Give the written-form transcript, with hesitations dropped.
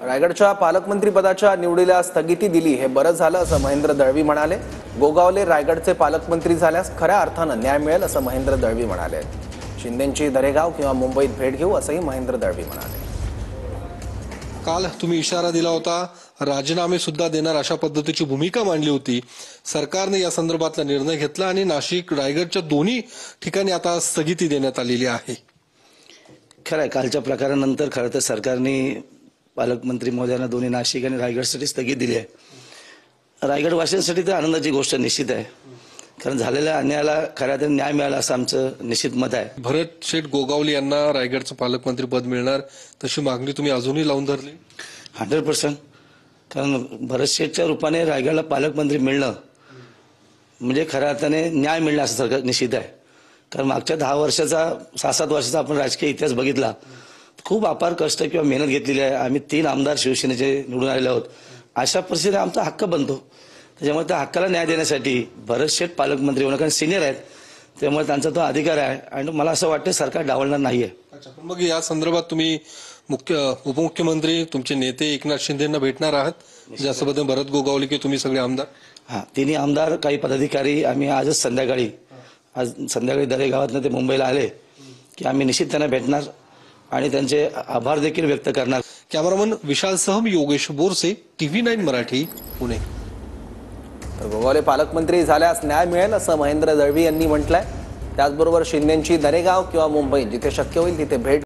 रायगडच्या पालकमंत्री पदाच्या निवडीला स्थगिती दिली हे बरं झालं असं महेंद्र दळवी म्हणाले। गोगावले रायगडचे पालकमंत्री झाल्यास खऱ्या अर्थानं न्याय मिळेल असं महेंद्र दळवी म्हणाले। शिंदेंची दरेगाव किंवा मुंबईत भेट घेऊ असंही महेंद्र दळवी म्हणाले। काल तुम्ही इशारा दिला होता, राजीनामे सुद्धा देणार अशा पद्धतीची भूमिका मांडली होती। सरकारने या संदर्भातला निर्णय घेतला आणि नाशिक रायगडच्या दोन्ही ठिकाणी आता स्थगिती देण्यात आलेली आहे। खरं कालच्या प्रकारानंतर खरं तर सरकारने पालकमंत्री महोदयांना दोन्ही नाशिक आणि रायगडसाठी स्थगित दिली आहे। रायगडवासियांसाठी तर आनंदाची गोष्ट निश्चित आहे, कारण झालेल्या अन्यायाला खऱ्या अर्थाने न्याय मिळाला असं आमचं निश्चित मत आहे। भरत शेठ गोगावले यांना रायगडचं पालकमंत्री पद मिळणार तशी मागणी तुम्ही अजूनही लावून धरली? 100%। कारण भरत शेठच्या रूपाने रायगडला पालकमंत्री मिळणं म्हणजे खऱ्या अर्थाने न्याय मिळणं असं सरकार निश्चित आहे। कारण मागच्या 10 वर्षाचा 6-7 वर्षाचा आपण राजकीय इतिहास बघितला, खूप अपार कष्ट किंवा मेहनत घेतलेली आहे। आम्ही 3 आमदार शिवसेनेचे निवडून आलेले आहोत। अशा परिस्थितीत आमचा हक्क बनतो, त्याच्यामुळे त्या हक्काला न्याय देण्यासाठी भरत शेठ पालकमंत्री होणं, कारण सिनियर आहेत त्यामुळे त्यांचा तो अधिकार आहे आणि मला असं वाटतं सरकार डावलणार नाहीये। मग या संदर्भात तुम्ही उपमुख्यमंत्री तुमचे नेते एकनाथ शिंदेंना भेटणार आहात, ज्यासोबत भरत गोगावले की तुम्ही सगळे आमदार? हां, तिन्ही आमदार काही पदाधिकारी आम्ही आज संध्याकाळी दरेगावातनं ते मुंबईला आले की आम्ही निश्चित त्यांना भेटणार आणि त्यांचे आभार देखील व्यक्त करणार। कॅमेरामन विशालसह मी योगेश बोरसे, TV9 मराठी, पुणे। गोगावले पालकमंत्री झाल्यास न्याय मिळेल असं महेंद्र दळवी यांनी म्हटलंय। त्याचबरोबर शिंदेंची दरेगाव किंवा मुंबई जिथे शक्य होईल तिथे भेट